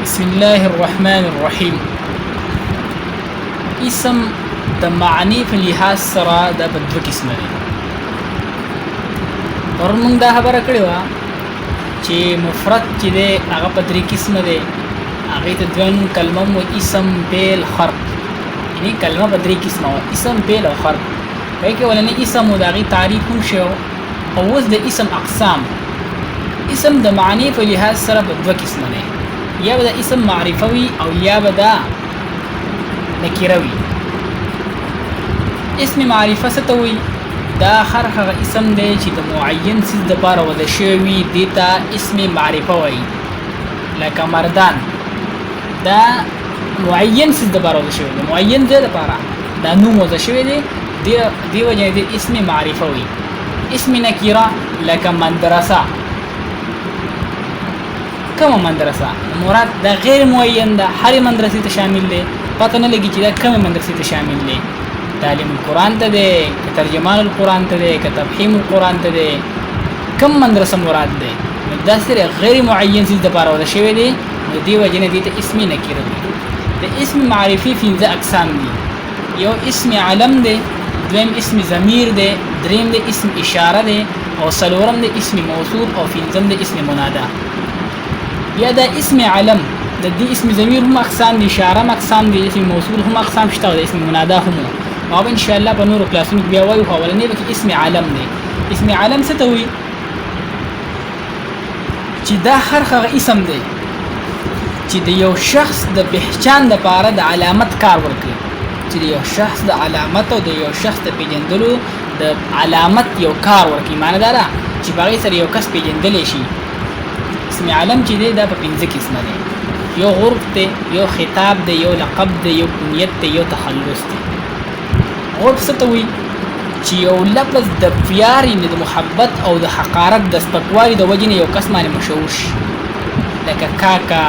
بسم الله الرحمن الرحیم. اسم د معنی په لحاظ سره د دوه قسمه دي. پرون موږ دا خبره کړې وه چې مفرد چې دی هغه په درې قسمه دی. هغې ته دویم کلمه مو اسم فعل حرف، یعنې کلمه په درې قسمه وه: اسم فعل او حرف. په هغې کې ولنې اسم و د هغې تعریف هم شوی او اوس د اسم اقسام. اسم د معنی په لحاظ سره په دوه قسمه دی، یا به د اسم معرفه وي او یا به دا نکره وي. اسم معرفه څه ته وایي؟ دا هر هغه اسم دی چې د معین څیز دپاره وضع شوی وي، دې ته اسم معرفه وایي. لکه مردان، دا معین څیز دپاره وضع شوی دی، معین ځای دپاره دا نوم وضع شوی دی، دې وجې د اسم معرفه وایي. اسم نکره لکه مدرسه. کومه مدرسه؟ مراد دا غیر معین ده، هرې مدرسې ته شامل دی. پته نه لګي چې دا کومه مدرسې ته شامل دی. تعلیم القرآن ته دی، که ترجمان القرآن ته دی، که تفهیم القرآن ته دی، کوم مدرسه مراد دی؟ نو دا سره غیر معین څیز دپاره وضع شوی دی، نو دې وجې نه دې ته اسم نکره دی. د اسم معرفي پنځه اقسام دي: یو اسم علم دی، دویم اسم ضمیر دی، دریم دی اسم اشاره دی، او څلورم دی اسم موصول، او پنځم دی اسم منادا. یا دا اسم علم د دې اسم ضمیر هم اقسام دي، اشاره هم اقسام دي، اسم موصول هم اقسام شته، او د اسم منادا هم. او ان شاء الله په نورو کلاسونو کې بیا وایو. اولنی به اسم علم دی. اسم علم څه ته وایي؟ چې دا هر هغه اسم دی چې د یو شخص د پہچان دپاره د علامت کار ورکوي، چې د یو شخص د علامت او د یو شخص د پیژندلو د علامت یو کار ورکوي. معنی دا ده چې په هغې سره یو کس پیژندلی شي. اسم علم چې دی دا په پنځه قسمه دی: یو غرب دی، یو خطاب دی، یو لقب دی، یو کنیت دی، یو تخلص دی. غرب څه ته وایي؟ چې یو لفظ د پیار، یعنې د محبت او د حقارت د سپکوالي د وجې نه یو کس باندې مشهور شي، لکه کاکا،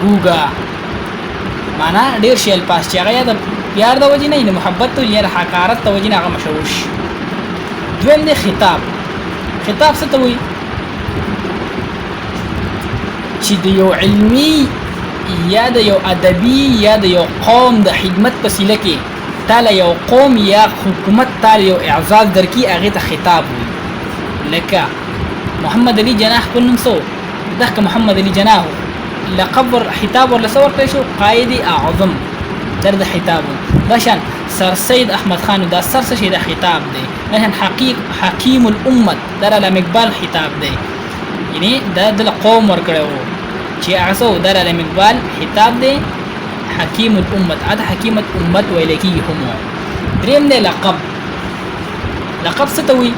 ګوګا. معنا ډېر شي الفاظ چې هغه یا د پیار د وجې نه، یا د محبت یا د حقارت د وجې نه هغه مشهور شي. دویم دی خطاب. خطاب څه ته وایي؟ چې د یو علمي یا د یو ادبي یا د یو قوم د خدمت په سیله کې تاله یو قوم یا حکومت تاله یو اعزاز درکړي، هغې ته خطاب وي. لکه محمد علي جناح خپل نوم څه و؟ دغه محمد علي جناح لقب خطاب ورله څه ورکړی شو؟ قائد اعظم. دا د خطاب و. دا شان سر سید احمد خان، دا سر څه شي؟ دا خطاب دی. دا شان حکیم الامت، دا علامه اقبال خطاب دی، یعنې دا د قوم ورکړی و چې هغه څه و؟ دا علامه اقبال خطاب دی. حکیم الامت، دا حکیمت امت ویل کېږي هم. دریم دی لقب. لقب څه ته وایي؟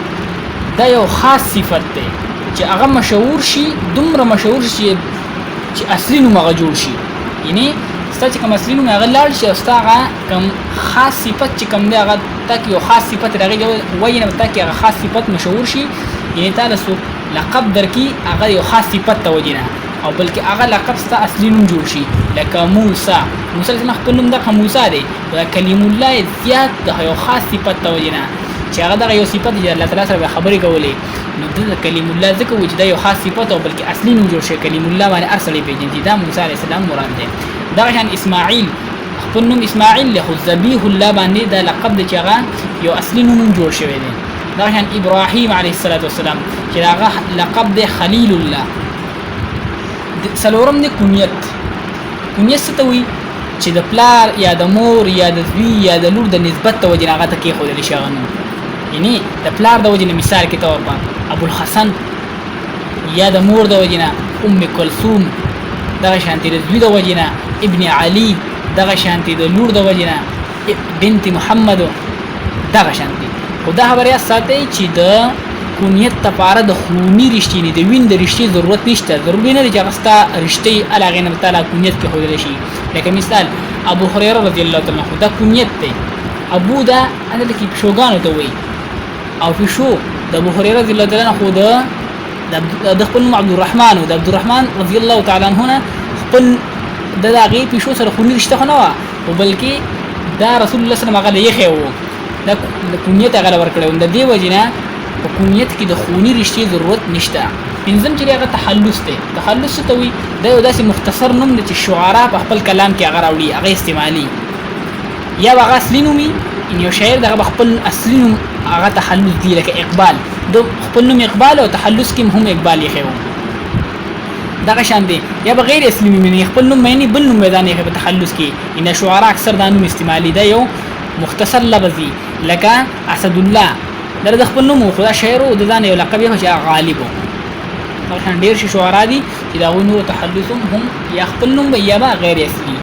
دا یو خاص صفت دی چې هغه مشهور شي، دومره مشهور شي چې اصلي نوم هغه جوړ شي. یعنې ستا چې کوم اصلي نوم هغه لاړ شي، او ستا هغه کوم خاص صفت چې کوم دی هغه تا کې یو خاص صفت د هغې وجې نه تا کې هغه خاص صفت مشهور شي، یعنې تا له څوک لقب درکړي هغه یو خاص صفت ته وجې نه، او بلکې هغه لقب ستا اصلي نوم جوړ شي. لکه موسی. موسی علیه السلام خپل نوم دغه موسی دی، دا کلیم الله زیات د یو خاص صفت ته وجې نه چې هغه دغه یو صفت چې الله تعالی سره به خبرې کولې، نو د کلیم الله ځکه وایي چې دا یو خاص صفت او بلکې اصلي نوم جوړ شي. کلیم الله باندې هر سړی پېژني، دا موسی علیه السلام مراد دی. دغه شان اسماعیل خپل نوم اسماعیل دی، خو ذبیح الله باندې دا لقب دی چې هغه یو اصلي نوم جوړ شوی دی. دغه شان ابراهیم علیه السلام چې هغه لقب دی خلیل الله. څلورم دی کنیت. کنیت څه ته وایي؟ چې د پلار یا د مور یا د زوی یا د لور د نسبت ته وجې نه هغه ته کېښودلی شي هغه نوم. یعنې د پلار د وجې نه مثال کې طور په ابوالحسن، یا د مور د وجې نه ام کلثوم، دغه شانتې د زوی د وجې نه ابن علي، دغه شانتې د لور د وجې نه بنت محمد، دغه شانتې. خو دا خبره یاد ساتئ چې د کنیت لپاره د خوني رشتې نه، د وین د رشتې ضرورت نشته. ضروري نه دی چې هغه ستا رشتې له هغې نه تعالی کنیت کېښودلی شي. لکه مثال ابو هریره رضی الله تعالی عنه، دا کنیت دی. ابو دا هلته کې پیشوګانو ته وایي، او پیشو د ابو هریره رضی الله تعالی عنه خو د خپل نوم عبدالرحمن و. د عبدالرحمن رضی الله تعالی عنه نه خپل د هغې پیشو سره خوني رشته خو نه وه، خو بلکې دا رسول الله صلی الله علیه وسلم هغه له یخی و، دا کنیت هغه له ورکړی و. د دې وجې نه په کونیت کې د خونی رشتې ضرورت نشته. پنځم چې هغه تخلص دی. تخلص ته وي دا یو داسې مختصر نوم دی چې شعرا په خپل کلام کې هغه راوړي، هغه استعمالي، یا هغه اصلي نومي یو شاعر دغه خپل اصلي نوم هغه تخلص دی. لکه اقبال د خپل نوم اقبال او تخلص کې هم اقبال یې خو دغه شان دی. یا بغیر اصلي نوم نه خپل نوم معنی بل نوم میدان یې په تخلص کې ان شعرا اکثر دا نوم استعمالي دی یو مختصر لفظي. لکه اسد الله د خپل نوم خدا شاعر او د ځان یو لقب یې چې غالب و. ډیر شي شعرا دي چې دا ونو تحدثهم هم یا خپل نوم یا غیر اصلي